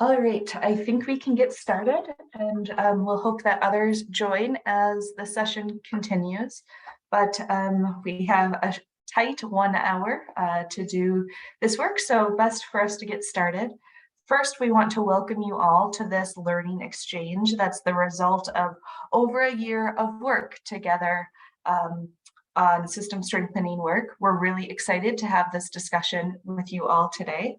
All right, I think we can get started, and we'll hope that others join as the session continues. But we have a tight 1 hour to do this work, so best for us to get started. First, we want to welcome you all to this learning exchange that's the result of over a year of work together on system strengthening work. We're really excited to have this discussion with you all today.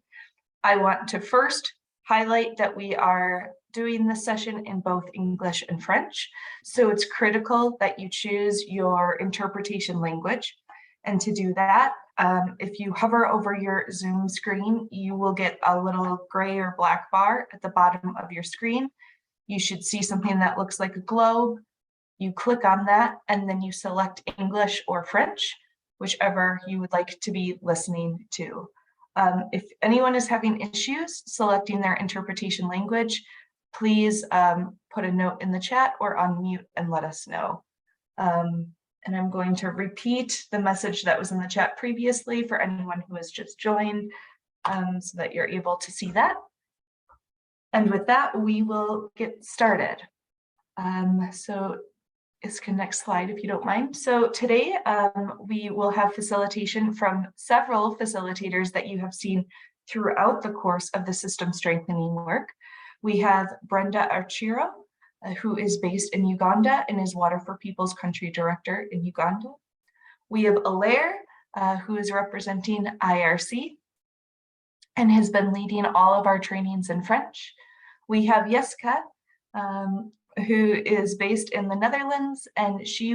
I want to first highlight that we are doing this session in both English and French. So it's critical that you choose your interpretation language. And to do that, if you hover over your Zoom screen, you will get a little gray or black bar at the bottom of your screen. You should see something that looks like a globe. You click on that, and then you select English or French, whichever you would like to be listening to. If anyone is having issues selecting their interpretation language, please put a note in the chat or unmute and let us know. And I'm going to repeat the message that was in the chat previously for anyone who has just joined so that you're able to see that. And with that, we will get started. Next slide, if you don't mind. So today we will have facilitation from several facilitators that you have seen throughout the course of the system strengthening work. We have Brenda Archiro, who is based in Uganda and is Water for People's Country Director in Uganda. We have Alaire, who is representing IRC and has been leading all of our trainings in French. We have Jeska, who is based in the Netherlands, and she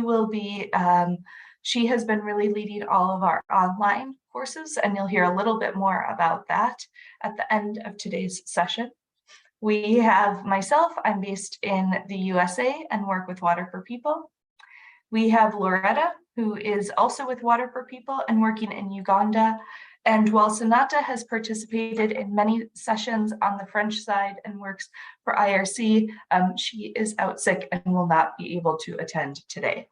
has been really leading all of our online courses, and you'll hear a little bit more about that at the end of today's session. We have myself, I'm based in the USA and work with Water for People. We have Loretta, who is also with Water for People and working in Uganda. And while Sonata has participated in many sessions on the French side and works for IRC, she is out sick and will not be able to attend today.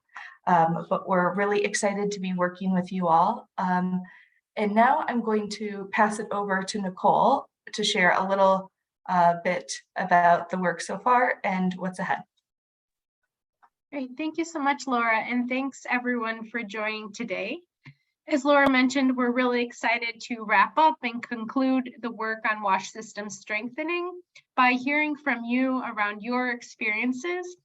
But we're really excited to be working with you all. And now I'm going to pass it over to Nicole to share a little bit about the work so far and what's ahead. Great, thank you so much, Laura, and thanks everyone for joining today. As Laura mentioned, we're really excited to wrap up and conclude the work on WASH system strengthening by hearing from you around your experiences,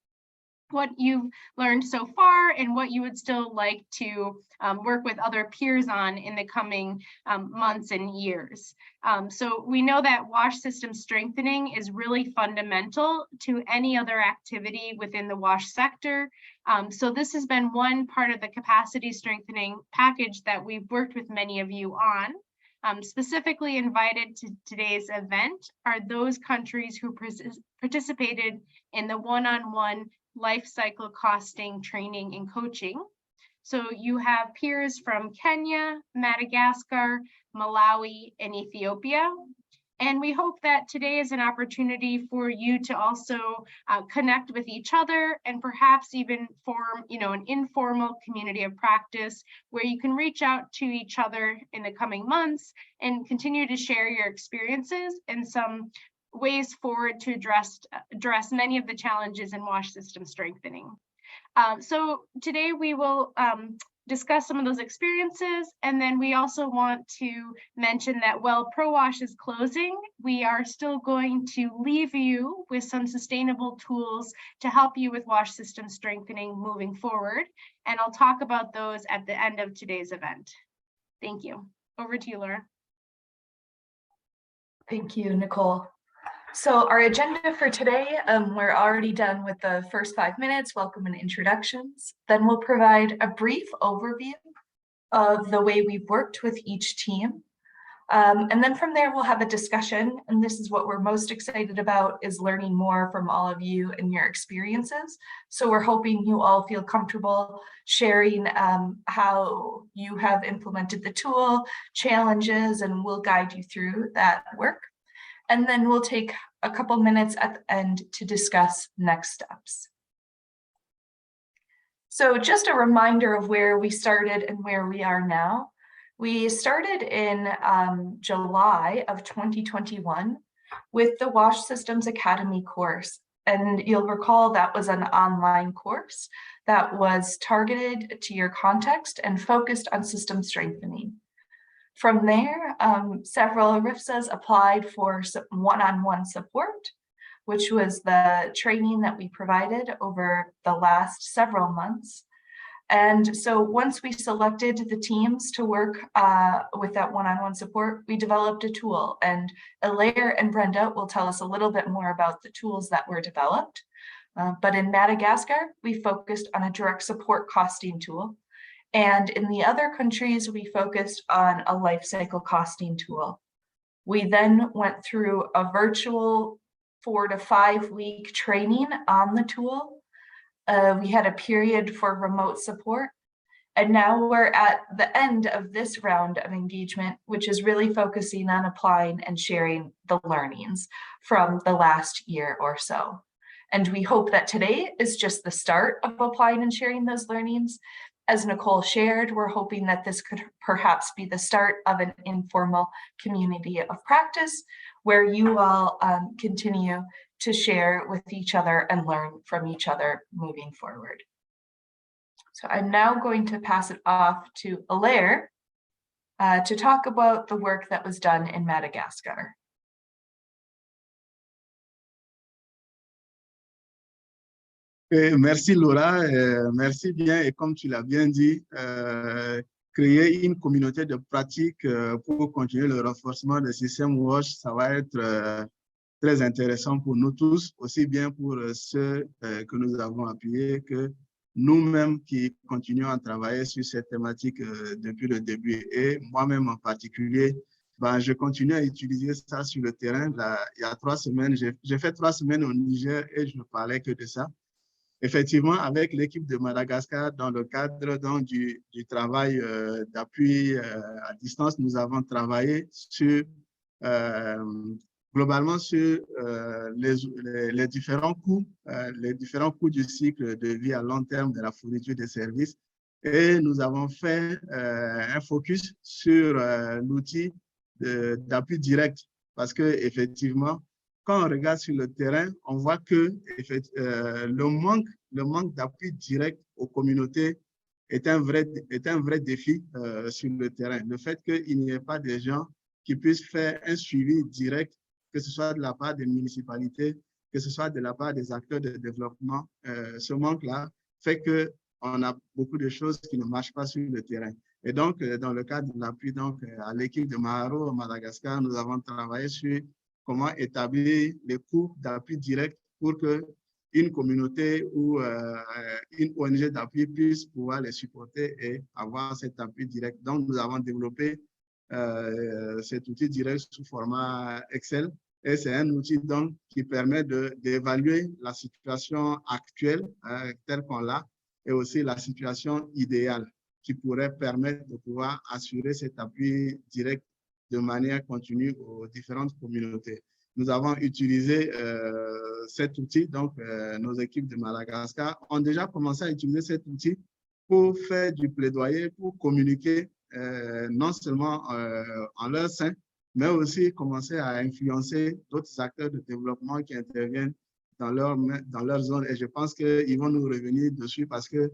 what you've learned so far, and what you would still like to work with other peers on in the coming months and years. So we know that WASH system strengthening is really fundamental to any other activity within the WASH sector. So this has been one part of the capacity strengthening package that we've worked with many of you on. Specifically invited to today's event are those countries who participated in the one-on-one life cycle costing training and coaching. So you have peers from Kenya, Madagascar, Malawi, and Ethiopia. And we hope that today is an opportunity for you to also connect with each other and perhaps even form, an informal community of practice where you can reach out to each other in the coming months and continue to share your experiences and some ways forward to address many of the challenges in WASH system strengthening. So today we will discuss some of those experiences, and then we also want to mention that while ProWASH is closing, we are still going to leave you with some sustainable tools to help you with WASH system strengthening moving forward, and I'll talk about those at the end of today's event. Thank you. Over to you, Laura. Thank you, Nicole. So our agenda for today, we're already done with the first 5 minutes, welcome and introductions. Then we'll provide a brief overview of the way we've worked with each team. And then from there, we'll have a discussion. And this is what we're most excited about, is learning more from all of you and your experiences. So we're hoping you all feel comfortable sharing how you have implemented the tool, challenges, and we'll guide you through that work. And then we'll take a couple minutes at the end to discuss next steps. So just a reminder of where we started and where we are now. We started in July of 2021 with the Wash Systems Academy course. And you'll recall that was an online course that was targeted to your context and focused on system strengthening. From there, several RIFSAs applied for one-on-one support, which was the training that we provided over the last several months. And so once we selected the teams to work with that one-on-one support, we developed a tool. And Alaire and Brenda will tell us a little bit more about the tools that were developed. But in Madagascar, we focused on a direct support costing tool. And in the other countries, we focused on a life cycle costing tool. We then went through a virtual 4 to 5 week training on the tool. We had a period for remote support. And now we're at the end of this round of engagement, which is really focusing on applying and sharing the learnings from the last year or so. And we hope that today is just the start of applying and sharing those learnings. As Nicole shared, we're hoping that this could perhaps be the start of an informal community of practice where you all continue to share with each other and learn from each other moving forward. So I'm now going to pass it off to Alaire to talk about the work that was done in Madagascar. Merci Laura, merci bien. Et comme tu l'as bien dit, créer une communauté de pratique pour continuer le renforcement des systèmes WASH, ça va être très intéressant pour nous tous, aussi bien pour ceux que nous avons appuyés que nous-mêmes qui continuons à travailler sur cette thématique depuis le début. Et moi-même en particulier, ben, je continue à utiliser ça sur le terrain. Là, il y a 3 semaines, j'ai fait 3 semaines au Niger et je ne parlais que de ça. Effectivement, avec l'équipe de Madagascar, dans le cadre donc, du travail d'appui à distance, nous avons travaillé sur, globalement sur les différents coûts du cycle de vie à long terme de la fourniture des services. Et nous avons fait un focus sur l'outil d'appui direct parce qu'effectivement, quand on regarde sur le terrain, on voit que le manque d'appui direct aux communautés est un vrai défi sur le terrain. Le fait qu'il n'y ait pas de gens qui puissent faire un suivi direct, que ce soit de la part des municipalités, que ce soit de la part des acteurs de développement, ce manque-là fait qu'on a beaucoup de choses qui ne marchent pas sur le terrain. Et donc, dans le cadre de l'appui à l'équipe de Maharo au Madagascar, nous avons travaillé sur comment établir les coûts d'appui direct pour qu'une communauté ou une ONG d'appui puisse pouvoir les supporter et avoir cet appui direct. Donc, nous avons développé cet outil direct sous format Excel et c'est un outil donc qui permet d'évaluer la situation actuelle telle qu'on l'a et aussi la situation idéale qui pourrait permettre de pouvoir assurer cet appui direct de manière continue aux différentes communautés. Nous avons utilisé cet outil, donc nos équipes de Madagascar ont déjà commencé à utiliser cet outil pour faire du plaidoyer, pour communiquer non seulement en leur sein, mais aussi commencer à influencer d'autres acteurs de développement qui interviennent dans leur zone. Et je pense qu'ils vont nous revenir dessus parce que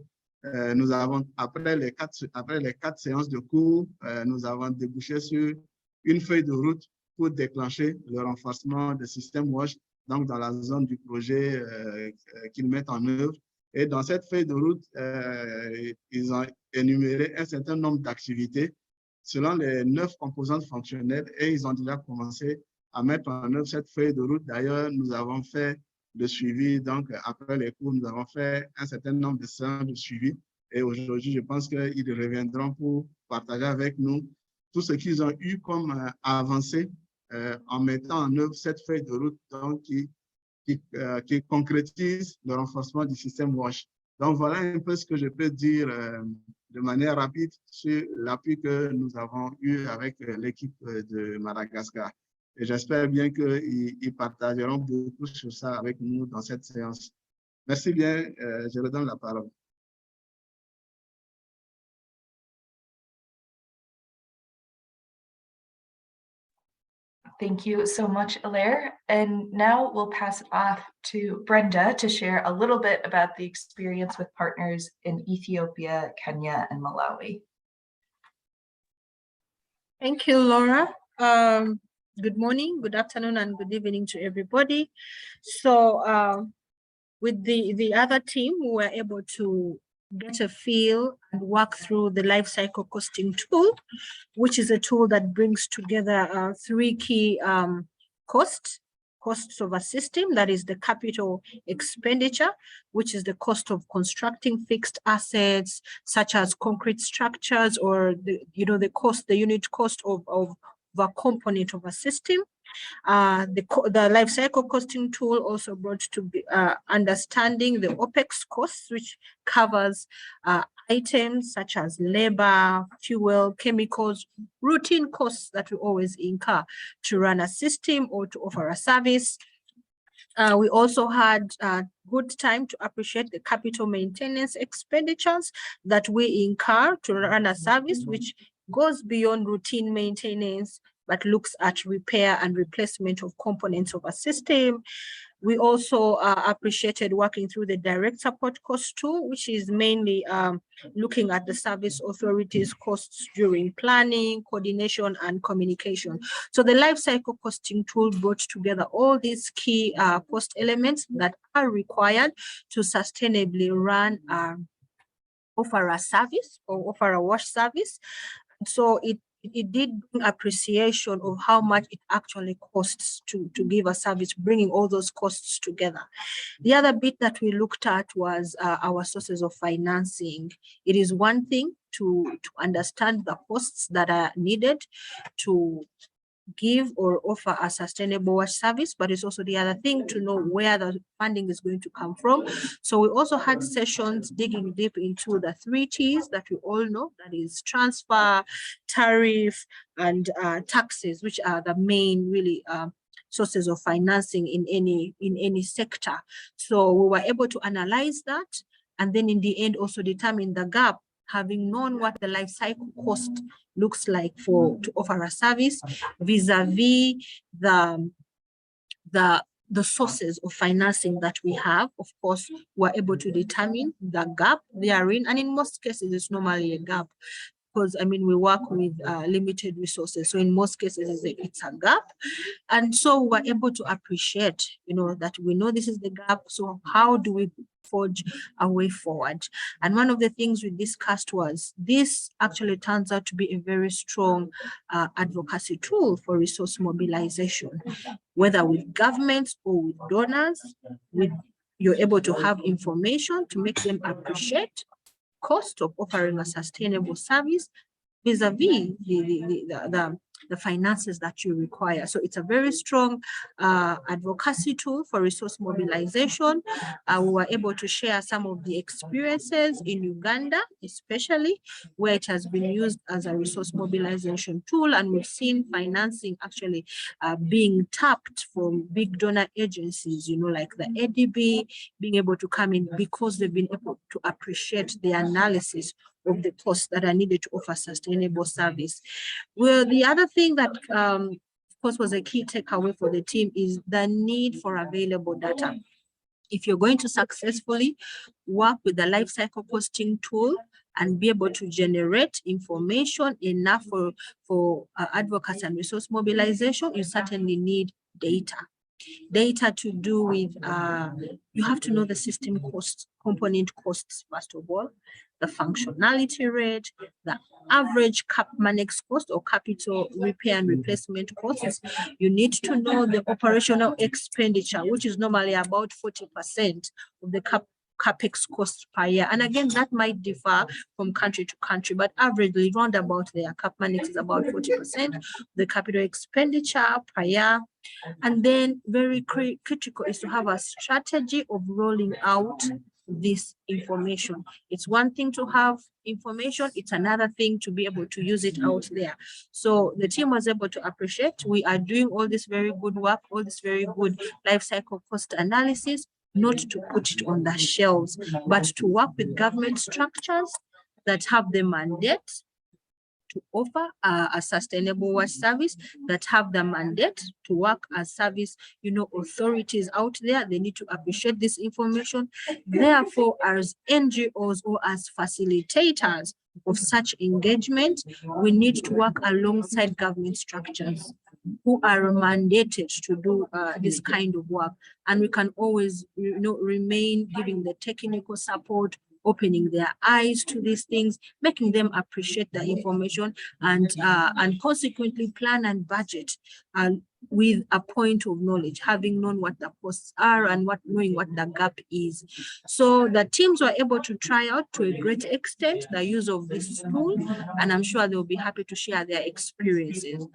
nous avons, après les 4 séances de cours, nous avons débouché sur une feuille de route pour déclencher le renforcement des systèmes WASH donc dans la zone du projet qu'ils mettent en œuvre. Et dans cette feuille de route, ils ont énuméré un certain nombre d'activités selon les 9 composantes fonctionnelles et ils ont déjà commencé à mettre en œuvre cette feuille de route. D'ailleurs, nous avons fait le suivi, donc après les cours, nous avons fait un certain nombre de séances de suivi et aujourd'hui, je pense qu'ils reviendront pour partager avec nous tout ce qu'ils ont eu comme avancée en mettant en œuvre cette feuille de route donc, qui concrétise le renforcement du système WASH. Donc, voilà un peu ce que je peux dire de manière rapide sur l'appui que nous avons eu avec l'équipe de Madagascar. Et j'espère bien qu'ils partageront beaucoup sur ça avec nous dans cette séance. Merci bien, je redonne la parole. Thank you so much, Alaire. And now we'll pass it off to Brenda to share a little bit about the experience with partners in Ethiopia, Kenya, and Malawi. Thank you, Laura. Good morning, good afternoon, and good evening to everybody. So with the other team, we were able to get a feel and work through the life cycle costing tool, which is a tool that brings together three key costs of a system. That is the capital expenditure, which is the cost of constructing fixed assets such as concrete structures, or the unit cost of a component of a system. The life cycle costing tool also brought to be understanding the Opex costs, which covers items such as labor, fuel, chemicals, routine costs that we always incur to run a system or to offer a service. We also had good time to appreciate the capital maintenance expenditures that we incur to run a service, which goes beyond routine maintenance, but looks at repair and replacement of components of a system. We also appreciated working through the direct support cost tool, which is mainly looking at the service authorities' costs during planning, coordination, and communication. So the life cycle costing tool brought together all these key cost elements that are required to sustainably run, offer a service or offer a wash service. So it did bring appreciation of how much it actually costs to give a service, bringing all those costs together. The other bit that we looked at was our sources of financing. It is one thing to understand the costs that are needed to give or offer a sustainable wash service, but it's also the other thing to know where the funding is going to come from. So we also had sessions digging deep into the 3 T's that we all know, that is transfer, tariff, and taxes, which are the main really sources of financing in any sector. So we were able to analyze that, and then in the end also determine the gap, having known what the life cycle cost looks like to offer a service vis-a-vis the sources of financing that we have. Of course, we're able to determine the gap therein, and in most cases it's normally a gap, because we work with limited resources. So in most cases it's a gap. And so we're able to appreciate, that we know this is the gap. So how do we forge a way forward? And one of the things we discussed was this actually turns out to be a very strong advocacy tool for resource mobilization, whether with governments or with donors. You're able to have information to make them appreciate cost of offering a sustainable service vis-a-vis the finances that you require. So it's a very strong advocacy tool for resource mobilization. We were able to share some of the experiences in Uganda, especially where it has been used as a resource mobilization tool, and we've seen financing actually being tapped from big donor agencies, like the ADB, being able to come in because they've been able to appreciate the analysis of the costs that are needed to offer sustainable service. Well, the other thing that, of course, was a key takeaway for the team is the need for available data. If you're going to successfully work with the life cycle costing tool and be able to generate information enough for advocacy and resource mobilization, you certainly need data. Data to do with, you have to know the system costs, component costs, first of all, the functionality rate, the average managed cost or capital repair and replacement costs. You need to know the operational expenditure, which is normally about 40% of the CapEx cost per year. And again, that might differ from country to country, but averagely round about there, CapManage is about 40% of the capital expenditure per year. And then very critical is to have a strategy of rolling out this information. It's one thing to have information, it's another thing to be able to use it out there. So the team was able to appreciate we are doing all this very good work, all this very good life cycle cost analysis, not to put it on the shelves, but to work with government structures that have the mandate to offer a sustainable watch service that have the mandate to work as service, authorities out there. They need to appreciate this information. Therefore, as NGOs or as facilitators of such engagement, we need to work alongside government structures who are mandated to do this kind of work. And we can always, remain giving the technical support, opening their eyes to these things, making them appreciate the information, and consequently plan and budget with a point of knowledge, having known what the costs are and knowing what the gap is. So the teams were able to try out to a great extent the use of this tool, and I'm sure they'll be happy to share their experiences.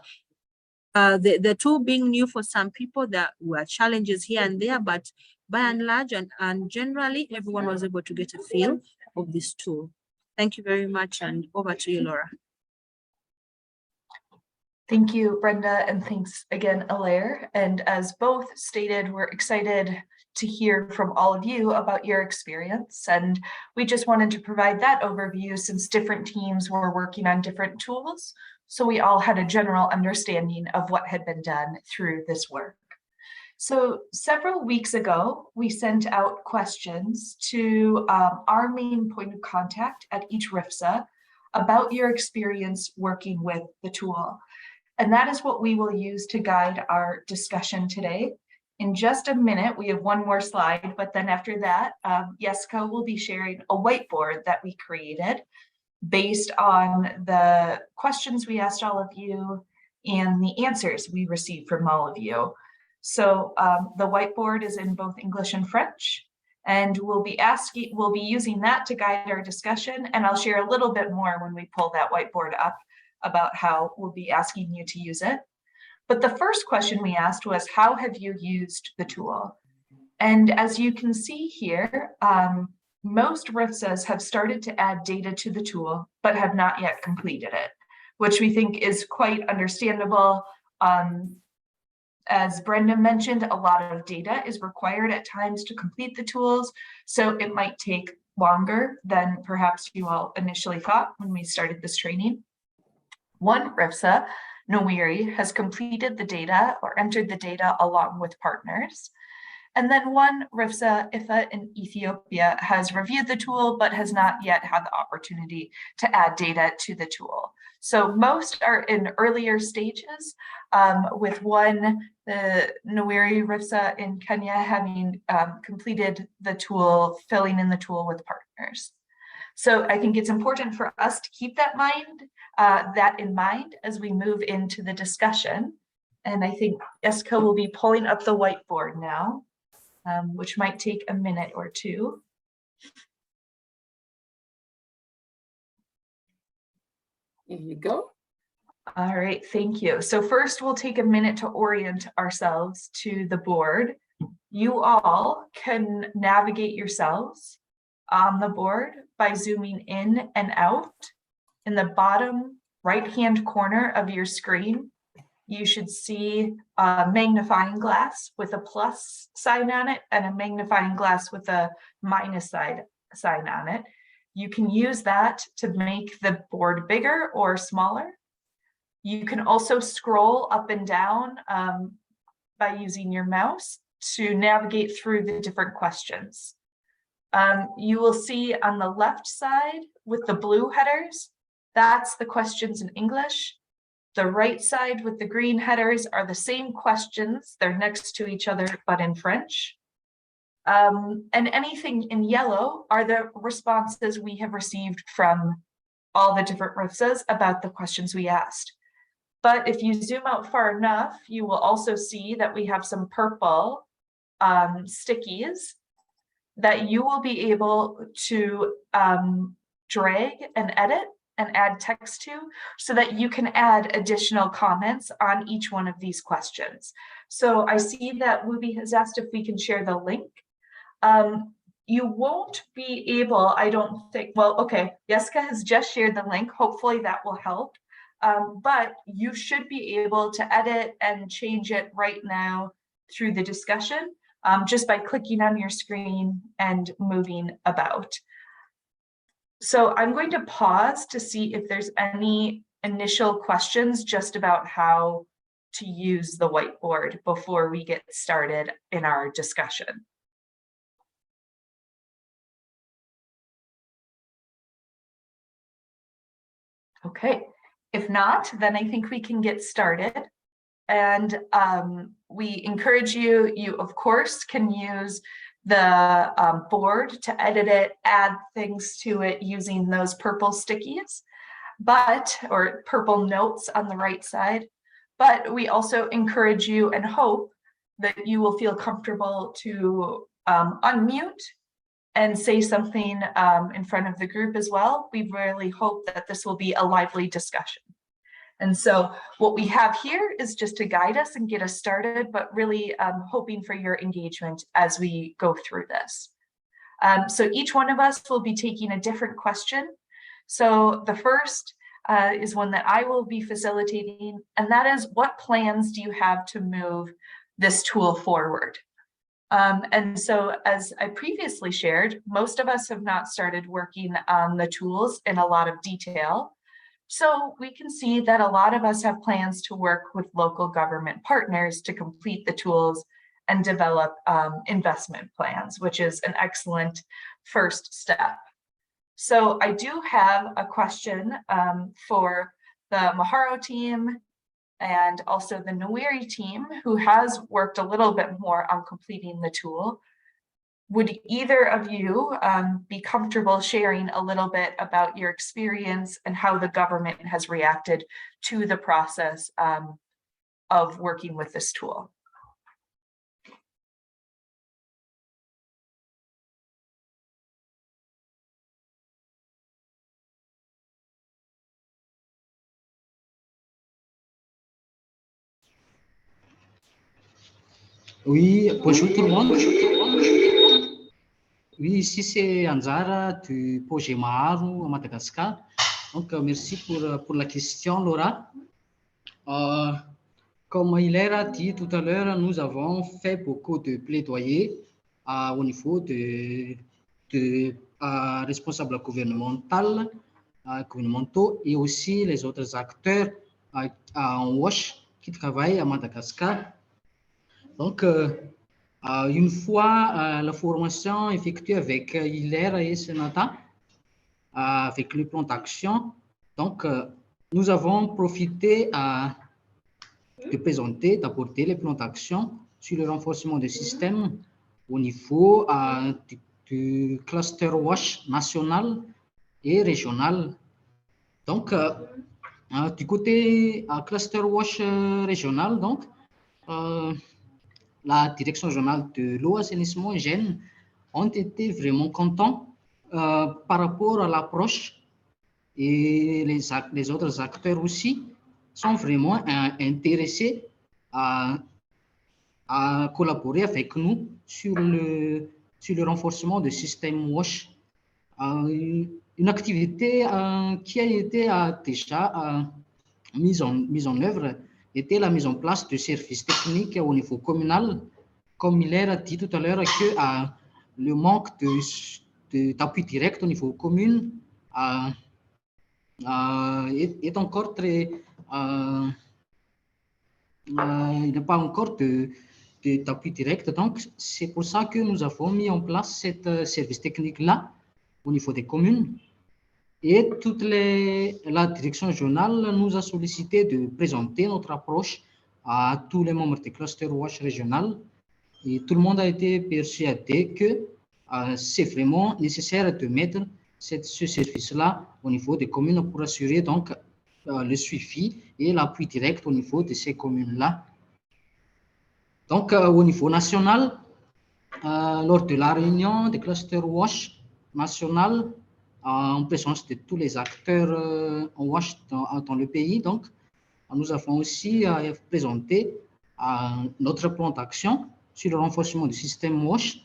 The tool being new for some people, there were challenges here and there, but by and large and generally, everyone was able to get a feel of this tool. Thank you very much, and over to you, Laura. Thank you, Brenda, and thanks again, Alaire. And as both stated, we're excited to hear from all of you about your experience. And we just wanted to provide that overview since different teams were working on different tools. So we all had a general understanding of what had been done through this work. So several weeks ago, we sent out questions to our main point of contact at each RIFSA about your experience working with the tool. And that is what we will use to guide our discussion today. In just a minute, we have one more slide, but then after that, Jessica will be sharing a whiteboard that we created based on the questions we asked all of you and the answers we received from all of you. So the whiteboard is in both English and French, and we'll be using that to guide our discussion. And I'll share a little bit more when we pull that whiteboard up about how we'll be asking you to use it. But the first question we asked was, how have you used the tool? And as you can see here, most RIFSAs have started to add data to the tool, but have not yet completed it, which we think is quite understandable. As Brenda mentioned, a lot of data is required at times to complete the tools, so it might take longer than perhaps you all initially thought when we started this training. One RIFSA, Nawiri, has completed the data or entered the data along with partners. And then one RIFSA, IFA in Ethiopia, has reviewed the tool, but has not yet had the opportunity to add data to the tool. So most are in earlier stages, with one, the Nawiri RIFSA in Kenya, having completed the tool, filling in the tool with partners. So I think it's important for us to keep that in mind as we move into the discussion. And I think Jessica will be pulling up the whiteboard now, which might take a minute or two. Here you go. All right, thank you. So first we'll take a minute to orient ourselves to the board. You all can navigate yourselves on the board by zooming in and out. In the bottom right-hand corner of your screen, you should see a magnifying glass with a plus sign on it and a magnifying glass with a minus sign on it. You can use that to make the board bigger or smaller. You can also scroll up and down by using your mouse to navigate through the different questions. You will see on the left side with the blue headers, that's the questions in English. The right side with the green headers are the same questions. They're next to each other, but in French. And anything in yellow are the responses we have received from all the different RIFSAs about the questions we asked. But if you zoom out far enough, you will also see that we have some purple stickies that you will be able to drag and edit and add text to, so that you can add additional comments on each one of these questions. So I see that Wubi has asked if we can share the link. You won't be able, I don't think, well, okay, Jessica has just shared the link. Hopefully that will help. But you should be able to edit and change it right now through the discussion, just by clicking on your screen and moving about. So I'm going to pause to see if there's any initial questions just about how to use the whiteboard before we get started in our discussion. Okay, if not, then I think we can get started. And we encourage you, of course can use the board to edit it, add things to it using those purple stickies, or purple notes on the right side. But we also encourage you and hope that you will feel comfortable to unmute and say something in front of the group as well. We really hope that this will be a lively discussion. And so what we have here is just to guide us and get us started, but really hoping for your engagement as we go through this. So each one of us will be taking a different question. So the first is one that I will be facilitating, and that is, what plans do you have to move this tool forward? And so, as I previously shared, most of us have not started working on the tools in a lot of detail. So we can see that a lot of us have plans to work with local government partners to complete the tools and develop investment plans, which is an excellent first step. So I do have a question for the Maharo team and also the Nweri team, who has worked a little bit more on completing the tool. Would either of you be comfortable sharing a little bit about your experience and how the government has reacted to the process of working with this tool? Oui, bonjour tout le monde. Oui, ici c'est Anzara du projet Maharo à Madagascar. Donc, merci pour la question, Laura. Comme Hilaire a dit tout à l'heure, nous avons fait beaucoup de plaidoyer au niveau de responsables gouvernementaux et aussi les autres acteurs en WASH qui travaillent à Madagascar. Donc, une fois la formation effectuée avec Hilaire et Senata, avec le plan d'action, donc nous avons profité de présenter, d'apporter les plans d'action sur le renforcement du système au niveau du cluster WASH national et régional. Donc, du côté cluster WASH régional, donc, la direction régionale de l'eau, assainissement et hygiène ont été vraiment contents par rapport à l'approche, et les autres acteurs aussi sont vraiment intéressés à collaborer avec nous sur le renforcement du système WASH. Une activité qui a été déjà mise en œuvre était la mise en place de services techniques au niveau communal. Comme il a dit tout à l'heure que le manque d'appui direct au niveau commune est encore très... il n'y a pas encore d'appui direct. Donc, c'est pour ça que nous avons mis en place ce service technique-là au niveau des communes. Et la direction régionale nous a sollicité de présenter notre approche à tous les membres du cluster WASH régional. Et tout le monde a été persuadé que c'est vraiment nécessaire de mettre ce service-là au niveau des communes pour assurer donc le suivi et l'appui direct au niveau de ces communes-là. Donc, au niveau national, lors de la réunion du cluster WASH national, en présence de tous les acteurs en WASH dans le pays, donc, nous avons aussi présenté notre plan d'action sur le renforcement du système WASH.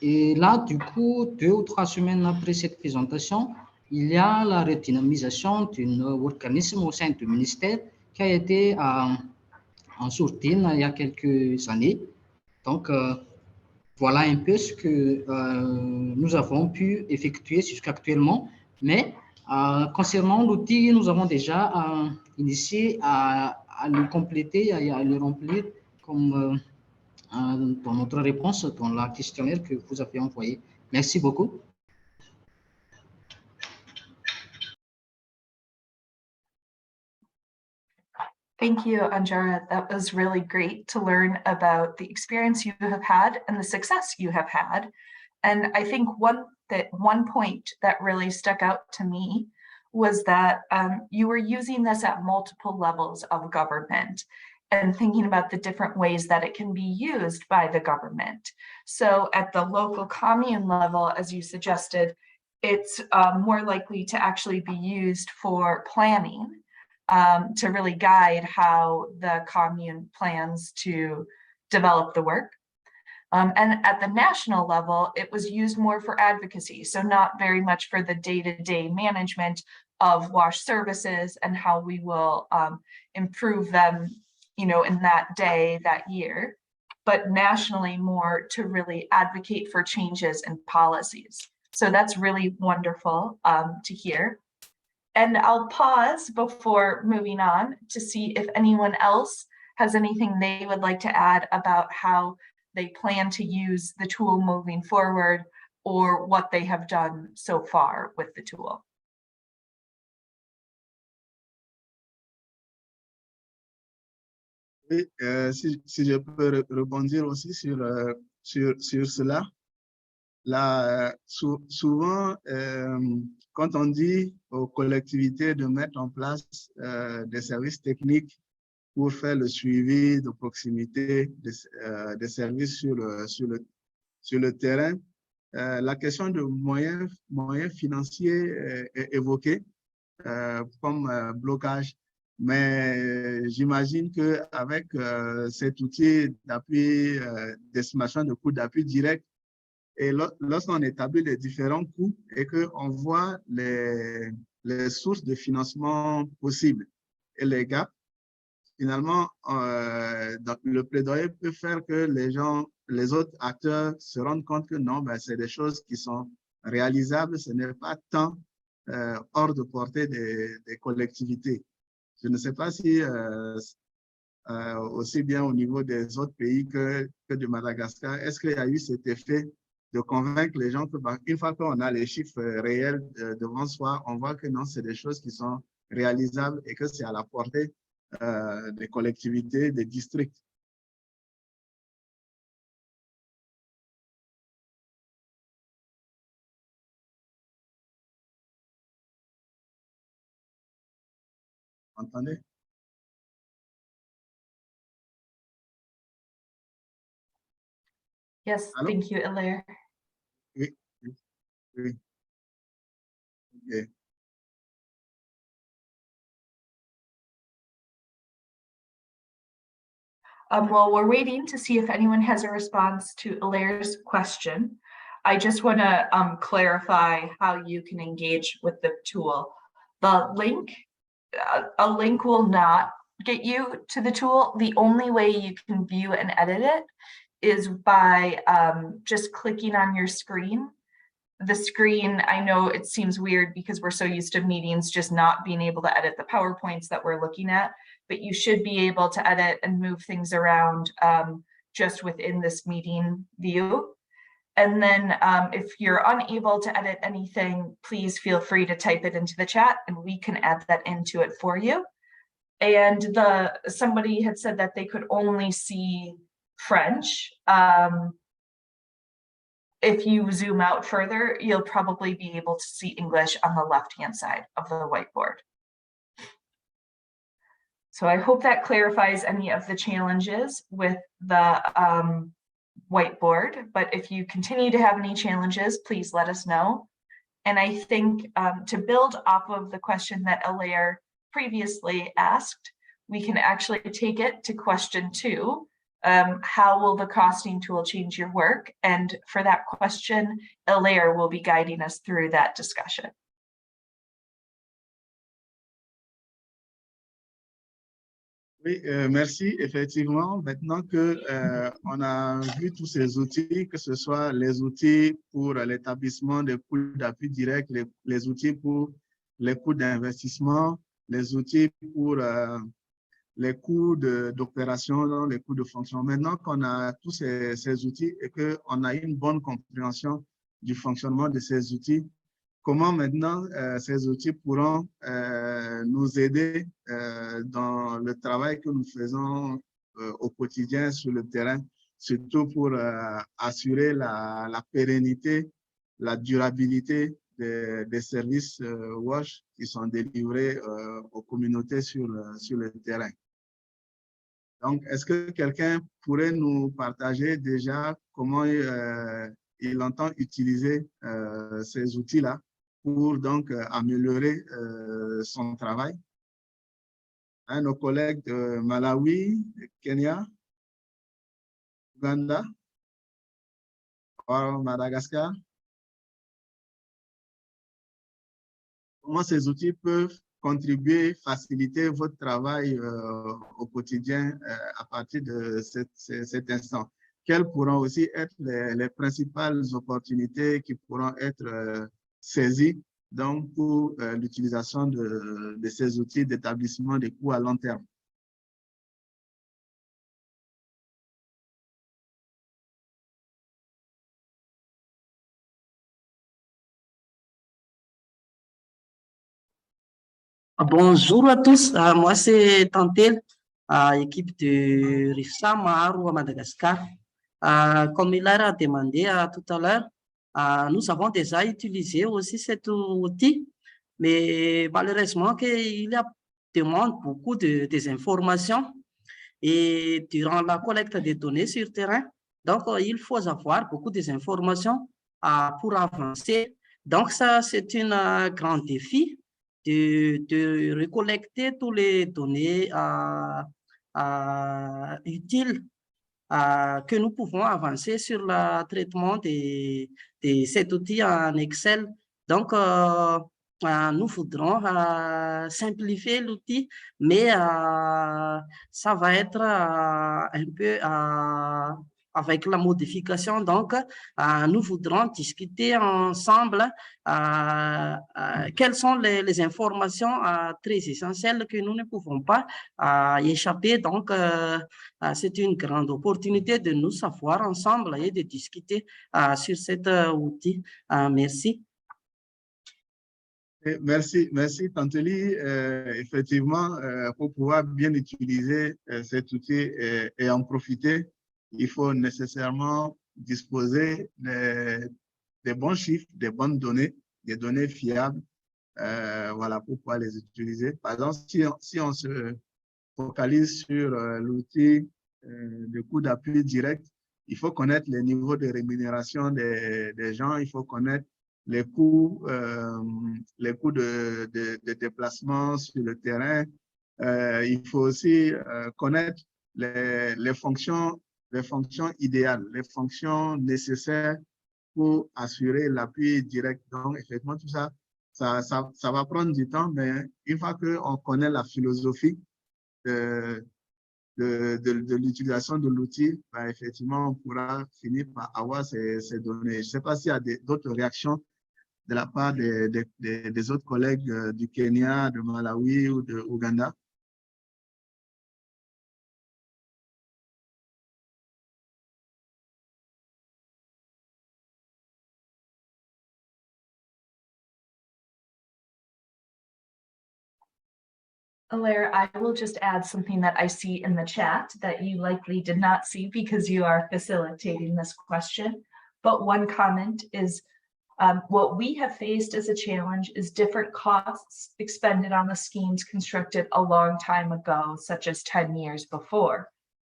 Et là, du coup, 2 ou 3 semaines après cette présentation, il y a la redynamisation d'un organisme au sein du ministère qui a été en sourdine il y a quelques années. Donc, voilà un peu ce que nous avons pu effectuer jusqu'actuellement. Mais Concernant l'outil, nous avons déjà initié à le compléter, à le remplir comme dans notre réponse, dans la questionnaire que vous avez envoyé. Merci beaucoup. Thank you, Anjara. That was really great to learn about the experience you have had and the success you have had. And I think one point that really stuck out to me was that you were using this at multiple levels of government and thinking about the different ways that it can be used by the government. So at the local commune level, as you suggested, it's more likely to actually be used for planning, to really guide how the commune plans to develop the work. And at the national level, it was used more for advocacy, so not very much for the day-to-day management of WASH services and how we will improve them, in that day, that year, but nationally more to really advocate for changes in policies. So that's really wonderful to hear. And I'll pause before moving on to see if anyone else has anything they would like to add about how they plan to use the tool moving forward or what they have done so far with the tool. Oui, si je peux rebondir aussi sur cela. Là, souvent, quand on dit aux collectivités de mettre en place des services techniques pour faire le suivi de proximité des services sur le terrain, la question de moyens financiers est évoquée comme blocage. Mais j'imagine qu'avec cet outil d'appui, d'estimation de coûts d'appui direct, et lorsqu'on établit les différents coûts et qu'on voit les sources de financement possibles et les gaps, finalement, le plaidoyer peut faire que les autres acteurs se rendent compte que non, c'est des choses qui sont réalisables, ce n'est pas tant hors de portée des collectivités. Je ne sais pas si aussi bien au niveau des autres pays que de Madagascar, est-ce qu'il y a eu cet effet de convaincre les gens que une fois qu'on a les chiffres réels devant soi, on voit que non, c'est des choses qui sont réalisables et que c'est à la portée des collectivités, des districts. Entendez? Yes, Allô? thank you, Hilaire. Oui. Oui. Okay. While we're waiting to see if anyone has a response to Hilaire's question, I just want to clarify how you can engage with the tool. The link, a link will not get you to the tool. The only way you can view and edit it is by just clicking on your screen. The screen, I know it seems weird because we're so used to meetings just not being able to edit the PowerPoints that we're looking at, but you should be able to edit and move things around just within this meeting view. And then if you're unable to edit anything, please feel free to type it into the chat and we can add that into it for you. And somebody had said that they could only see French. If you zoom out further, you'll probably be able to see English on the left-hand side of the whiteboard. So I hope that clarifies any of the challenges with the whiteboard, but if you continue to have any challenges, please let us know. And I think to build off of the question that Hilaire previously asked, we can actually take it to question 2. How will the costing tool change your work? And for that question, Hilaire will be guiding us through that discussion. Oui, merci. Effectivement, maintenant que on a vu tous ces outils, que ce soit les outils pour l'établissement des coûts d'appui direct, les outils pour les coûts d'investissement, les outils pour les coûts d'opération, les coûts de fonction. Maintenant qu'on a tous ces outils et qu'on a une bonne compréhension du fonctionnement de ces outils, comment maintenant ces outils pourront nous aider dans le travail que nous faisons au quotidien sur le terrain, surtout pour assurer la pérennité, la durabilité des services WASH qui sont délivrés aux communautés sur le terrain. Donc, est-ce que quelqu'un pourrait nous partager déjà comment il entend utiliser ces outils-là pour donc améliorer son travail? Hein, nos collègues de Malawi, Kenya, Ouganda, ou Madagascar, comment ces outils peuvent contribuer, faciliter votre travail au quotidien à partir de cet instant? Quelles pourront aussi être les principales opportunités qui pourront être saisies donc, pour l'utilisation de ces outils d'établissement des coûts à long terme? Bonjour à tous, moi c'est Tantel, équipe de Rifsa Maharu à Madagascar. Comme il a demandé tout à l'heure, nous avons déjà utilisé aussi cet outil, mais malheureusement il demande beaucoup de informations et durant la collecte des données sur terrain, donc il faut avoir beaucoup d'informations pour avancer. Donc ça c'est un grand défi de recollecter toutes les données utiles que nous pouvons avancer sur le traitement de cet outil en Excel. Donc, nous voudrons simplifier l'outil, mais ça va être un peu avec la modification. Donc, nous voudrons discuter ensemble quelles sont les informations très essentielles que nous ne pouvons pas échapper. Donc, c'est une grande opportunité de nous savoir ensemble et de discuter sur cet outil. Merci. Merci Tanteli. Effectivement, pour pouvoir bien utiliser cet outil et en profiter, il faut nécessairement disposer des bons chiffres, des bonnes données, des données fiables, voilà, pour pouvoir les utiliser. Par exemple, si on se focalise sur l'outil de coût d'appui direct, il faut connaître les niveaux de rémunération des gens, il faut connaître les coûts de déplacement sur le terrain. Il faut aussi connaître les fonctions idéales, les fonctions nécessaires pour assurer l'appui direct. Donc, effectivement, tout ça, ça va prendre du temps, mais une fois qu'on connaît la philosophie de l'utilisation de l'outil, ben, effectivement, on pourra finir par avoir ces données. Je ne sais pas s'il y a d'autres réactions de la part des autres collègues du Kenya, de Malawi ou de Ouganda. Alaire, I will just add something that I see in the chat that you likely did not see because you are facilitating this question. But one comment is what we have faced as a challenge is different costs expended on the schemes constructed a long time ago, such as 10 years before,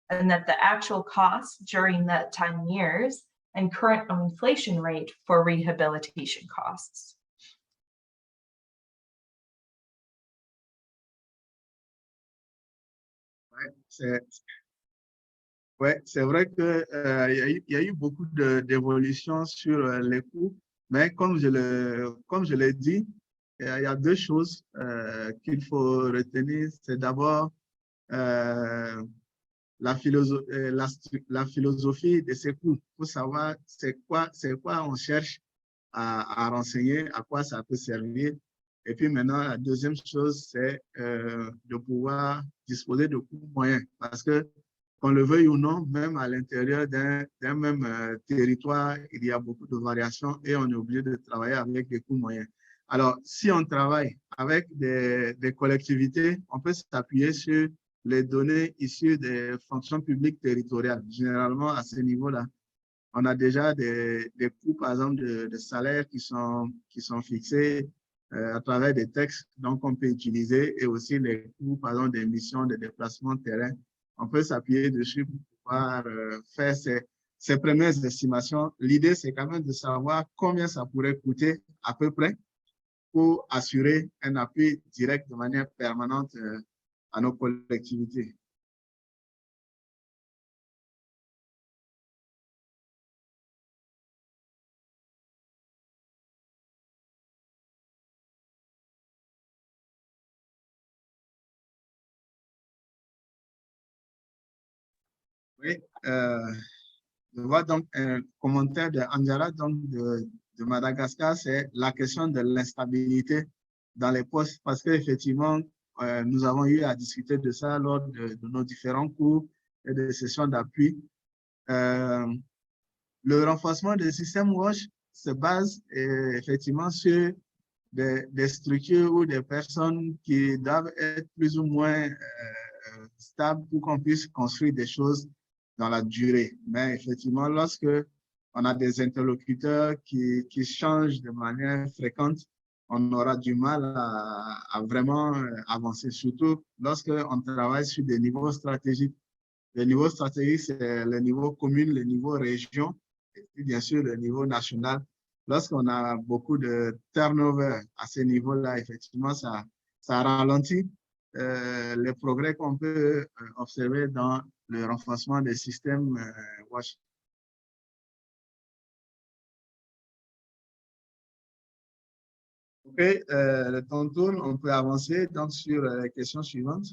and that the actual costs during that 10 years and current inflation rate for rehabilitation costs. C'est vrai qu'il y a eu beaucoup d'évolutions sur les coûts, mais comme je l'ai dit, il y a deux choses qu'il faut retenir. C'est d'abord la philosophie de ces coûts. Il faut savoir c'est quoi on cherche à renseigner, à quoi ça peut servir. Et puis maintenant, la deuxième chose, c'est de pouvoir disposer de coûts moyens. Parce que, qu'on le veuille ou non, même à l'intérieur d'un même territoire, il y a beaucoup de variations et on est obligé de travailler avec des coûts moyens. Alors, si on travaille avec des collectivités, on peut s'appuyer sur les données issues des fonctions publiques territoriales. Généralement, à ce niveau-là, on a déjà des coûts, par exemple, de salaires qui sont fixés à travers des textes, donc on peut utiliser, et aussi les coûts, par exemple, des missions de déplacement de terrain. On peut s'appuyer dessus pour pouvoir faire ces premières estimations. L'idée, c'est quand même de savoir combien ça pourrait coûter à peu près pour assurer un appui direct de manière permanente à nos collectivités. Oui, je vois donc un commentaire de Angela donc de Madagascar, c'est la question de l'instabilité dans les postes, parce qu'effectivement, nous avons eu à discuter de ça lors de nos différents cours et de sessions d'appui. Le renforcement des systèmes WASH se base effectivement sur des structures ou des personnes qui doivent être plus ou moins stables pour qu'on puisse construire des choses dans la durée. Mais effectivement, lorsque on a des interlocuteurs qui changent de manière fréquente, on aura du mal à vraiment avancer, surtout lorsqu'on travaille sur des niveaux stratégiques. Le niveau stratégique, c'est le niveau commune, le niveau région, et puis bien sûr le niveau national. Lorsqu'on a beaucoup de turnover à ce niveau-là, effectivement, ça ralentit les progrès qu'on peut observer dans le renforcement des systèmes WASH. OK, le temps tourne, on peut avancer donc sur les questions suivantes.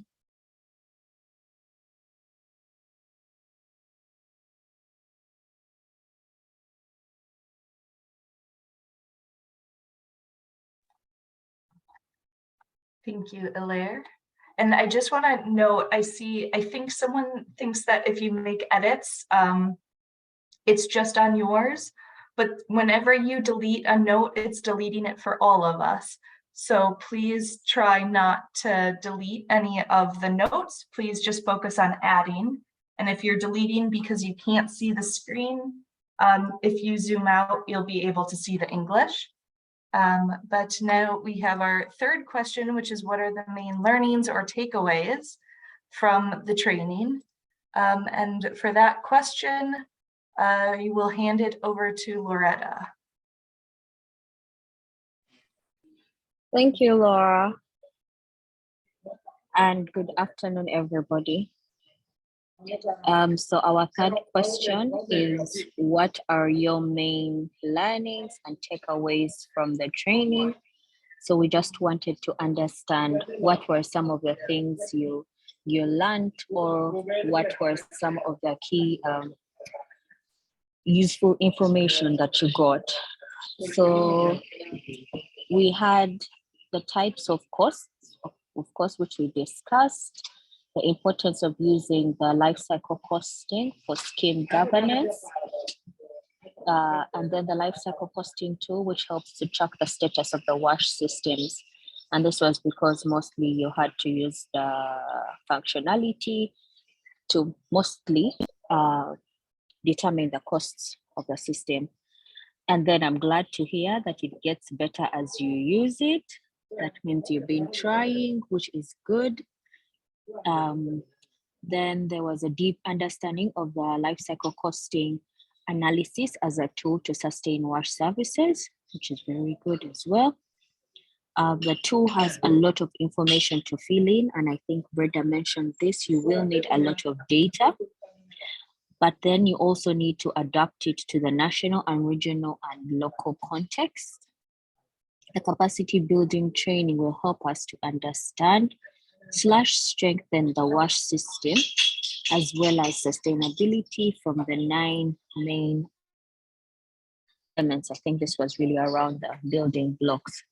Thank you, Hilaire. And I just want to note, I think someone thinks that if you make edits, it's just on yours, but whenever you delete a note, it's deleting it for all of us. So please try not to delete any of the notes. Please just focus on adding. And if you're deleting because you can't see the screen, if you zoom out, you'll be able to see the English. But now we have our third question, which is what are the main learnings or takeaways from the training? And for that question, you will hand it over to Loretta. Thank you, Laura. And good afternoon, everybody. So our third question is, what are your main learnings and takeaways from the training? So we just wanted to understand what were some of the things you learned, or what were some of the key useful information that you got. So we had the types of costs, of course, which we discussed, the importance of using the life cycle costing for scheme governance, and then the life cycle costing tool, which helps to track the status of the WASH systems. And this was because mostly you had to use the functionality to mostly determine the costs of the system. And then I'm glad to hear that it gets better as you use it. That means you've been trying, which is good. Then there was a deep understanding of the life cycle costing analysis as a tool to sustain WASH services, which is very good as well. The tool has a lot of information to fill in, and I think Brenda mentioned this, you will need a lot of data, but then you also need to adapt it to the national and regional and local context. The capacity building training will help us to understand / strengthen the WASH system, as well as sustainability from the 9 main elements. I think this was really around the building blocks.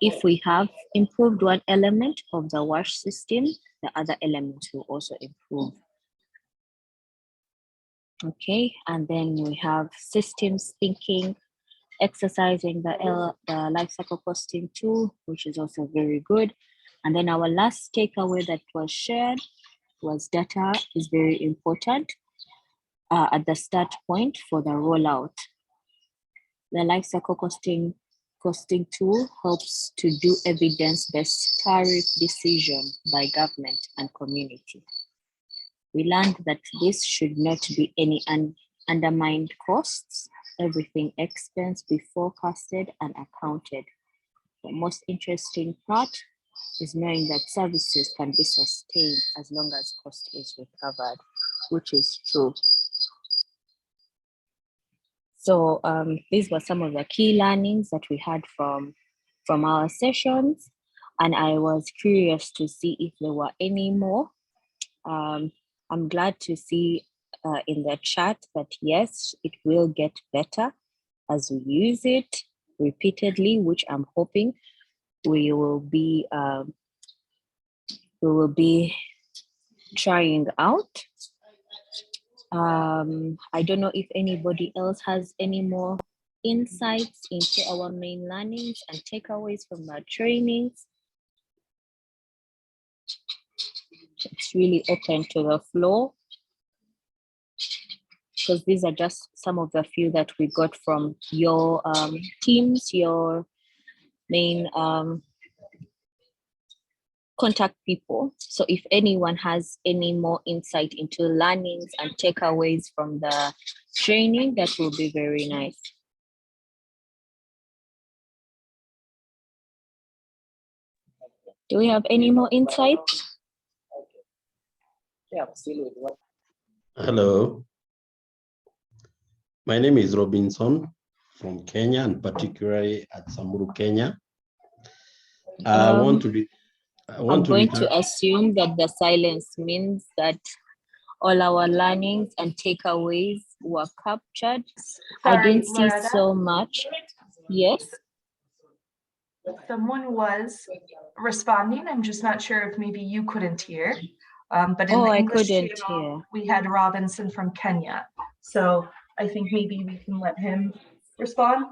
if we have improved one element of the WASH system, the other elements will also improve. Okay, and then we have systems thinking, exercising the life cycle costing tool, which is also very good. And then our last takeaway that was shared was data is very important at the start point for the rollout. The life cycle costing tool helps to do evidence-based tariff decision by government and community. We learned that this should not be any undermined costs, everything expense be forecasted and accounted. The most interesting part is knowing that services can be sustained as long as cost is recovered, which is true. So these were some of the key learnings that we had from our sessions, and I was curious to see if there were any more. I'm glad to see in the chat that yes, it will get better as we use it repeatedly, which I'm hoping we will be trying out. I don't know if anybody else has any more insights into our main learnings and takeaways from our trainings. It's really open to the floor, because these are just some of the few that we got from your teams, your main contact people. So if anyone has any more insight into learnings and takeaways from the training, that will be very nice. Do we have any more insights? Hello. My name is Robinson from Kenya, and particularly at Samburu, Kenya. I'm going to assume that the silence means that all our learnings and takeaways were captured. Sorry, I didn't see Loretta? so much. Yes. Someone was responding. I'm just not sure if maybe you couldn't hear. But in Oh, the I English couldn't channel, hear. we had Robinson from Kenya. So I think maybe we can let him respond.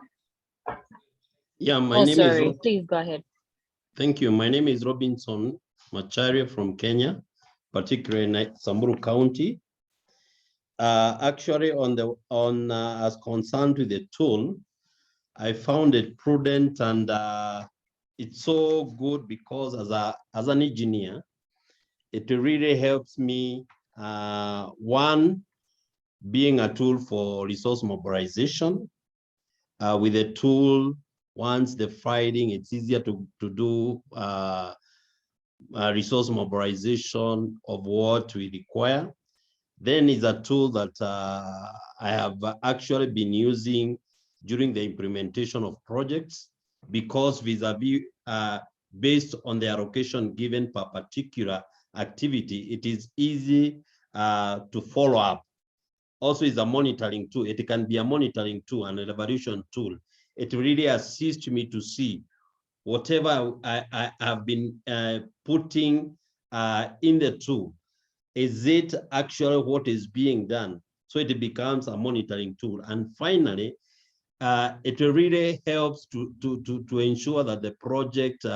Yeah, my Oh, name sorry. is. Please go ahead. Thank you. My name is Robinson Macharia from Kenya, particularly in Samburu County. Actually, as concerned with the tool, I found it prudent, and it's so good because as an engineer, it really helps me. One, being a tool for resource mobilization. With a tool, once the Friday, it's easier to do resource mobilization of what we require. Then is a tool that I have actually been using during the implementation of projects, because vis-a-vis based on the allocation given per particular activity, it is easy to follow up. Also is a monitoring tool. It can be a monitoring tool and an evaluation tool. It really assists me to see whatever I have been putting in the tool, is it actually what is being done? So it becomes a monitoring tool. And finally, it really helps to ensure that the project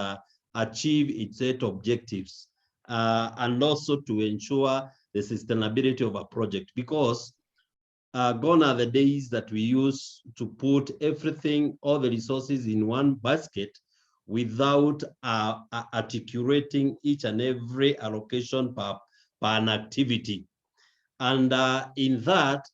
achieve its set objectives, and also to ensure the sustainability of a project, because gone are the days that we use to put everything, all the resources in one basket without articulating each and every allocation per an activity. And in that,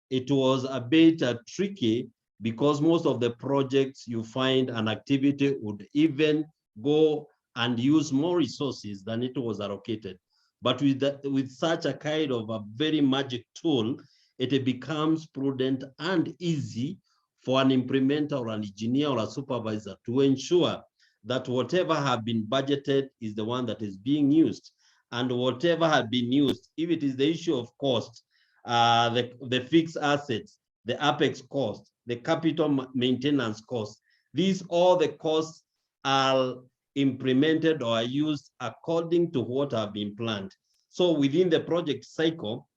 it was a bit tricky, because most of the projects you find an activity would even go and use more resources than it was allocated. But with such a kind of a very magic tool, it becomes prudent and easy for an implementer or an engineer or a supervisor to ensure that whatever have been budgeted is the one that is being used. And whatever had been used, if it is the issue of cost, the fixed assets, the Opex cost, the capital maintenance cost, these all the costs are implemented or are used according to what have been planned. So within the project cycle,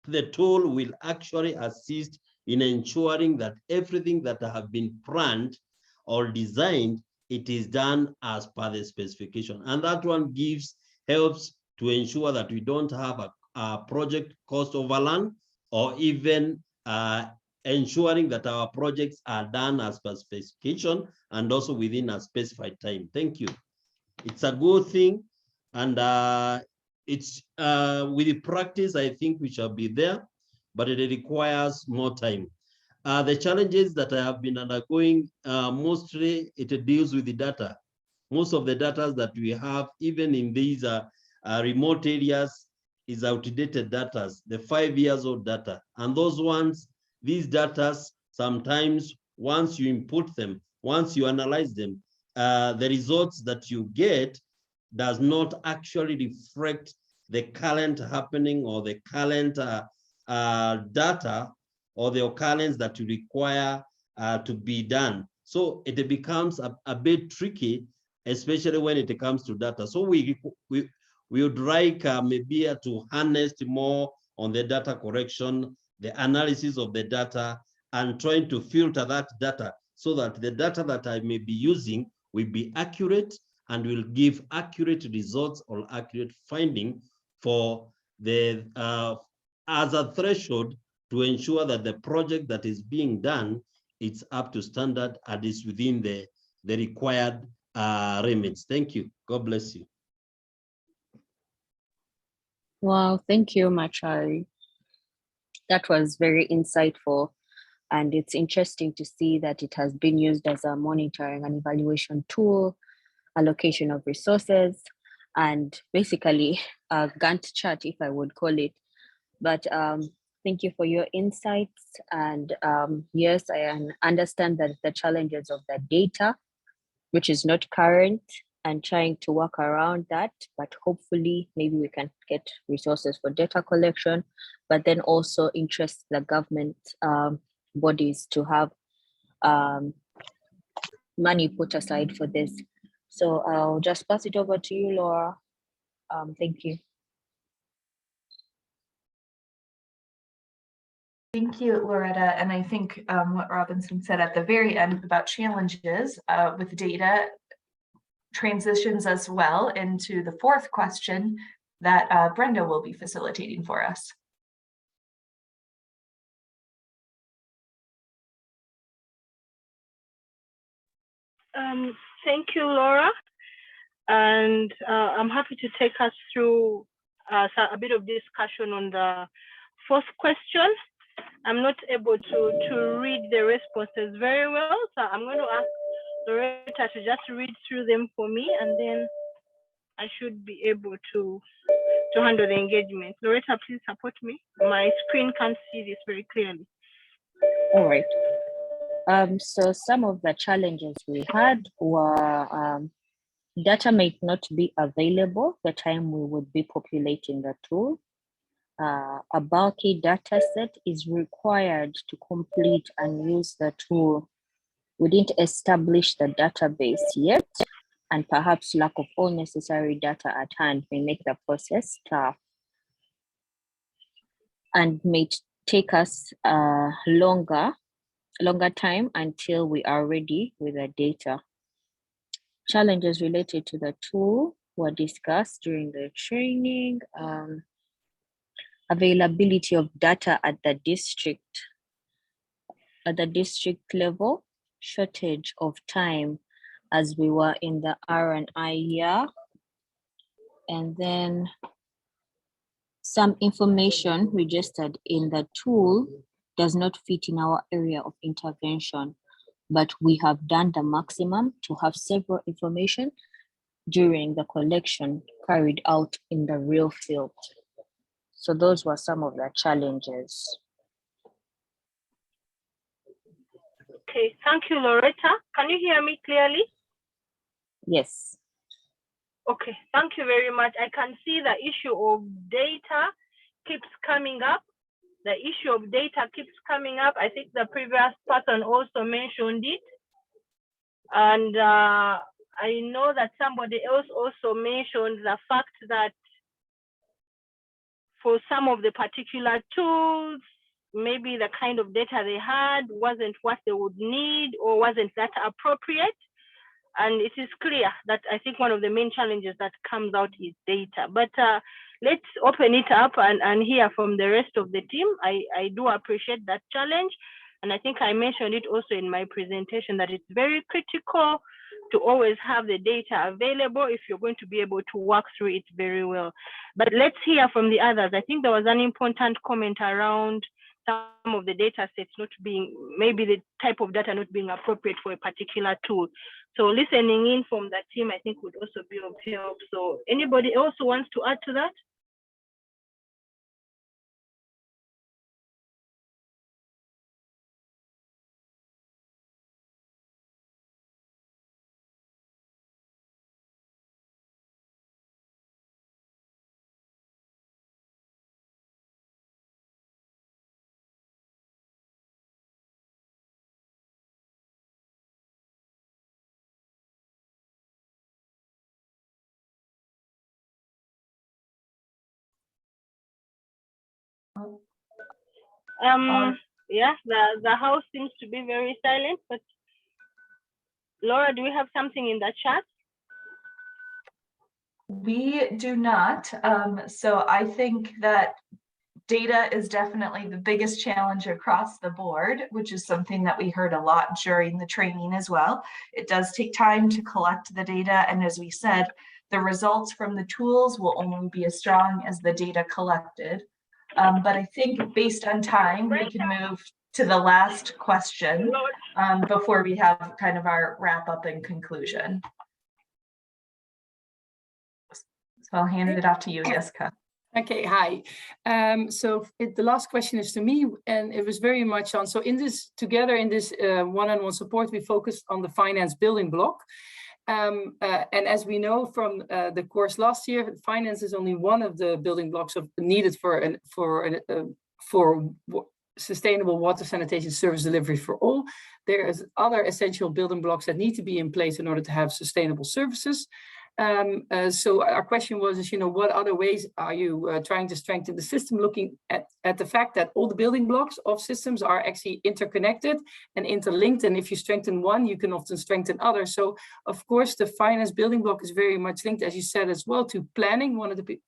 the tool will actually assist in ensuring that everything that have been planned or designed, it is done as per the specification. And that one helps to ensure that we don't have a project cost overrun, or even ensuring that our projects are done as per specification and also within a specified time. Thank you. It's a good thing, and it's with the practice, I think we shall be there, but it requires more time. The challenges that I have been undergoing, mostly it deals with the data. Most of the data that we have, even in these remote areas, is outdated data, the 5 years old data. And those ones, these data, sometimes once you input them, once you analyze them, the results that you get does not actually reflect the current happening or the current data or the occurrence that you require to be done. So it becomes a bit tricky, especially when it comes to data. So we would like maybe to harness more on the data correction, the analysis of the data, and trying to filter that data so that the data that I may be using will be accurate and will give accurate results or accurate finding for the as a threshold to ensure that the project that is being done, it's up to standard and is within the required remits. Thank you. God bless you. Wow, thank you, Machari. That was very insightful. And it's interesting to see that it has been used as a monitoring and evaluation tool, allocation of resources, and basically a Gantt chart, if I would call it. But thank you for your insights. And yes, I understand that the challenges of the data, which is not current, and trying to work around that, but hopefully maybe we can get resources for data collection, but then also interest the government bodies to have money put aside for this. So I'll just pass it over to you, Laura. Thank you. Thank you, Loretta. And I think what Robinson said at the very end about challenges with data transitions as well into the fourth question that Brenda will be facilitating for us. Thank you, Laura. And I'm happy to take us through a bit of discussion on the fourth question. I'm not able to read the responses very well, so I'm going to ask Loretta to just read through them for me, and then I should be able to handle the engagement. Loretta, please support me. My screen can't see this very clearly. All right. So some of the challenges we had were data might not be available the time we would be populating the tool. A bulky data set is required to complete and use the tool. We didn't establish the database yet, and perhaps lack of all necessary data at hand may make the process tough and may take us longer time until we are ready with the data. Challenges related to the tool were discussed during the training. Availability of data at the district level, shortage of time as we were in the R&I year, and then some information registered in the tool does not fit in our area of intervention, but we have done the maximum to have several information during the collection carried out in the real field. So those were some of the challenges. Okay, thank you, Loretta. Can you hear me clearly? Yes. Okay, thank you very much. I can see the issue of data keeps coming up. The issue of data keeps coming up. I think the previous person also mentioned it. And I know that somebody else also mentioned the fact that for some of the particular tools, maybe the kind of data they had wasn't what they would need or wasn't that appropriate. And it is clear that I think one of the main challenges that comes out is data. But let's open it up and hear from the rest of the team. I do appreciate that challenge. And I think I mentioned it also in my presentation that it's very critical to always have the data available if you're going to be able to work through it very well. But let's hear from the others. I think there was an important comment around some of the data sets not being, maybe the type of data not being appropriate for a particular tool. So listening in from that team, I think would also be of help. So anybody else who wants to add to that? Yeah, the house seems to be very silent, but Laura, do we have something in the chat? We do not. So I think that data is definitely the biggest challenge across the board, which is something that we heard a lot during the training as well. It does take time to collect the data. And as we said, the results from the tools will only be as strong as the data collected. But I think based on time, we can move to the last question before we have kind of our wrap up and conclusion. So I'll hand it off to you, Jessica. Okay, hi. So the last question is to me, and it was very much on, so in this, together in this one-on-one support, we focused on the finance building block. And as we know from the course last year, finance is only one of the building blocks needed for sustainable water sanitation service delivery for all. There is other essential building blocks that need to be in place in order to have sustainable services. So our question was, what other ways are you trying to strengthen the system, looking at the fact that all the building blocks of systems are actually interconnected and interlinked. And if you strengthen one, you can often strengthen others. So of course, the finance building block is very much linked, as you said, as well, to planning. One of the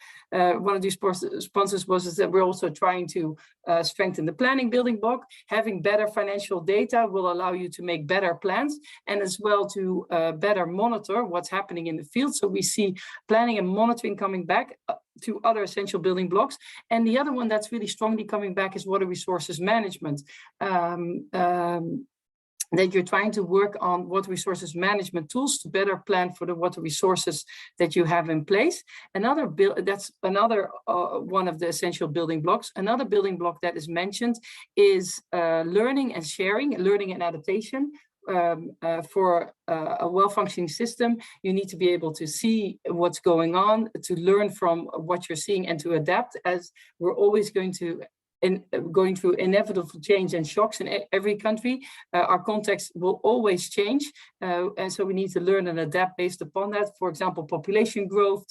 sponsors was that we're also trying to strengthen the planning building block. Having better financial data will allow you to make better plans and as well to better monitor what's happening in the field. So we see planning and monitoring coming back to other essential building blocks. And the other one that's really strongly coming back is water resources management. That you're trying to work on water resources management tools to better plan for the water resources that you have in place. That's another one of the essential building blocks. Another building block that is mentioned is learning and sharing, learning and adaptation. For a well-functioning system, you need to be able to see what's going on, to learn from what you're seeing and to adapt, as we're always going through inevitable change and shocks in every country. Our context will always change. And so we need to learn and adapt based upon that. For example, population growth,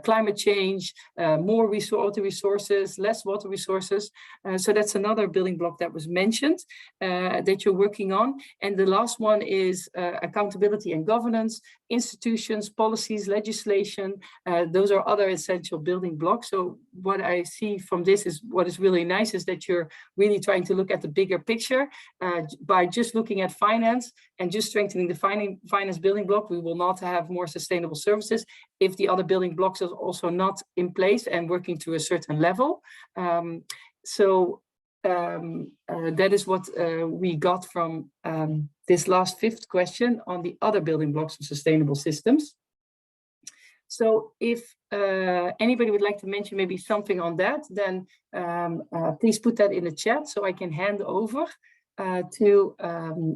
climate change, more water resources, less water resources. So that's another building block that was mentioned that you're working on. And the last one is accountability and governance, institutions, policies, legislation. Those are other essential building blocks. So what I see from this is what is really nice is that you're really trying to look at the bigger picture. By just looking at finance and just strengthening the finance building block, we will not have more sustainable services if the other building blocks are also not in place and working to a certain level. That is what we got from this last fifth question on the other building blocks of sustainable systems. So if anybody would like to mention maybe something on that, then please put that in the chat so I can hand over to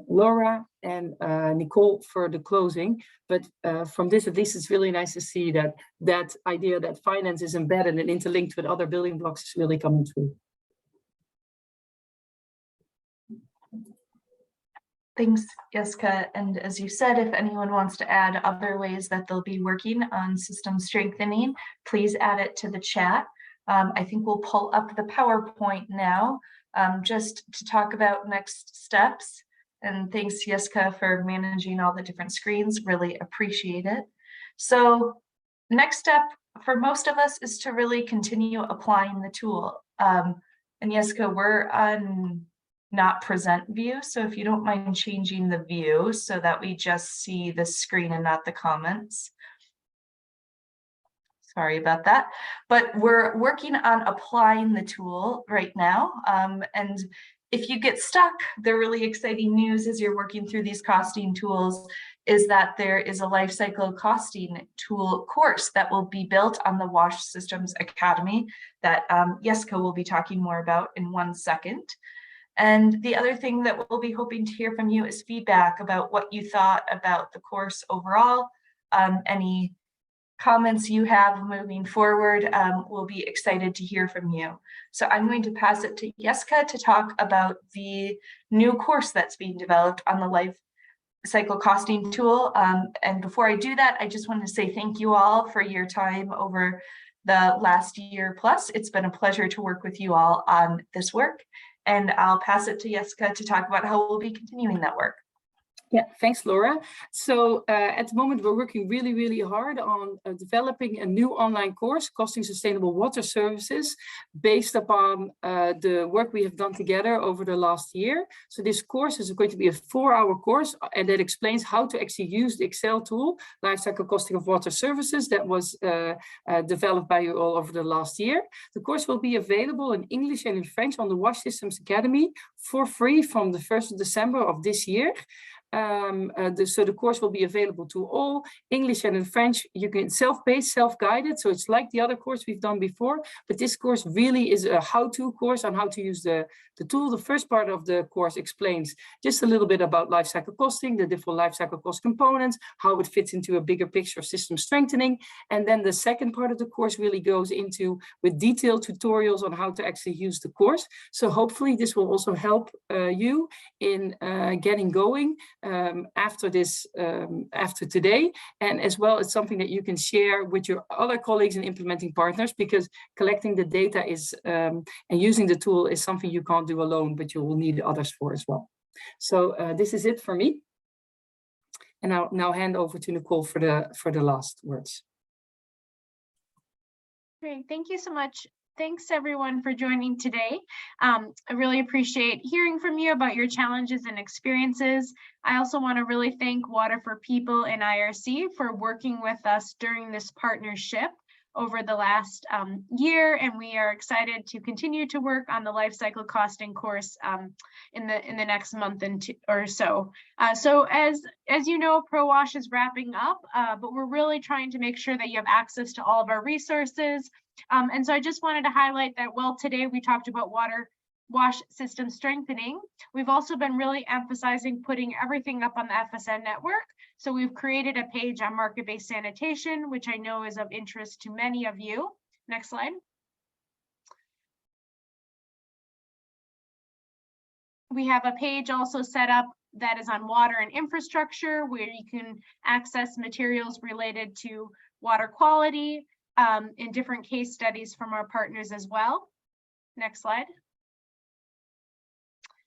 Laura and Nicole for the closing. But from this, at least it's really nice to see that idea that finance is embedded and interlinked with other building blocks is really coming through. Thanks, Jessica. And as you said, if anyone wants to add other ways that they'll be working on system strengthening, please add it to the chat. I think we'll pull up the PowerPoint now just to talk about next steps. And thanks, Jessica, for managing all the different screens. Really appreciate it. So next step for most of us is to really continue applying the tool. And Jessica, we're on not present view. So if you don't mind changing the view so that we just see the screen and not the comments. Sorry about that, but we're working on applying the tool right now. And if you get stuck, the really exciting news as you're working through these costing tools is that there is a life cycle costing tool course that will be built on the WASH Systems Academy that Jessica will be talking more about in 1 second. And the other thing that we'll be hoping to hear from you is feedback about what you thought about the course overall. Any comments you have moving forward, we'll be excited to hear from you. So I'm going to pass it to Jessica to talk about the new course that's being developed on the life cycle costing tool. And before I do that, I just want to say thank you all for your time over the last year plus. It's been a pleasure to work with you all on this work. And I'll pass it to Jessica to talk about how we'll be continuing that work. Yeah, thanks, Laura. So at the moment, we're working really, really hard on developing a new online course, Costing Sustainable Water Services, based upon the work we have done together over the last year. So this course is going to be a 4-hour course, and that explains how to actually use the Excel tool, Lifecycle Costing of Water Services, that was developed by you all over the last year. The course will be available in English and in French on the WASH Systems Academy for free from the 1st of December of this year. So the course will be available to all, English and in French. You can self-paced, self-guided, so it's like the other course we've done before, but this course really is a how-to course on how to use the tool. The first part of the course explains just a little bit about life cycle costing, the different life cycle cost components, how it fits into a bigger picture of system strengthening, and then the second part of the course really goes into with detailed tutorials on how to actually use the course. So hopefully this will also help you in getting going after today, and as well as something that you can share with your other colleagues and implementing partners, because collecting the data is and using the tool is something you can't do alone, but you will need others for as well. So this is it for me, and I'll now hand over to Nicole for the last words. Great, thank you so much. Thanks everyone for joining today. I really appreciate hearing from you about your challenges and experiences. I also want to really thank Water for People and IRC for working with us during this partnership over the last year, and we are excited to continue to work on the life cycle costing course in the next month or so. So as you know, ProWash is wrapping up, but we're really trying to make sure that you have access to all of our resources. And so I just wanted to highlight that, well, today we talked about wash system strengthening. We've also been really emphasizing putting everything up on the FSN network. So we've created a page on market-based sanitation, which I know is of interest to many of you. Next slide. We have a page also set up that is on water and infrastructure, where you can access materials related to water quality, in different case studies from our partners as well. Next slide.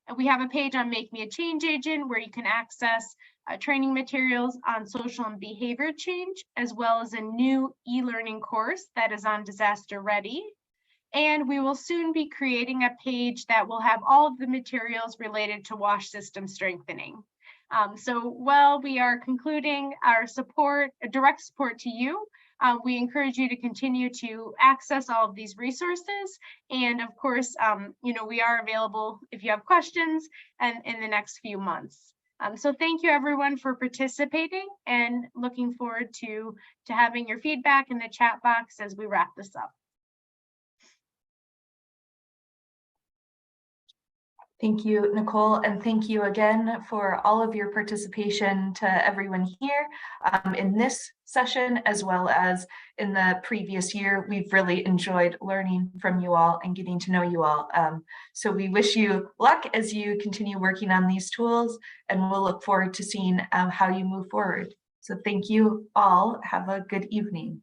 And we have a page on Make Me a Change Agent, where you can access training materials on social and behavior change, as well as a new e-learning course that is on disaster ready. And we will soon be creating a page that will have all of the materials related to WASH system strengthening. So while we are concluding our support, direct support to you, we encourage you to continue to access all of these resources. And of course, you know, we are available if you have questions and in the next few months. So thank you everyone for participating, and looking forward to having your feedback in the chat box as we wrap this up. Thank you, Nicole, and thank you again for all of your participation to everyone here in this session, as well as in the previous year. We've really enjoyed learning from you all and getting to know you all. So we wish you luck as you continue working on these tools, and we'll look forward to seeing how you move forward. So thank you all. Have a good evening.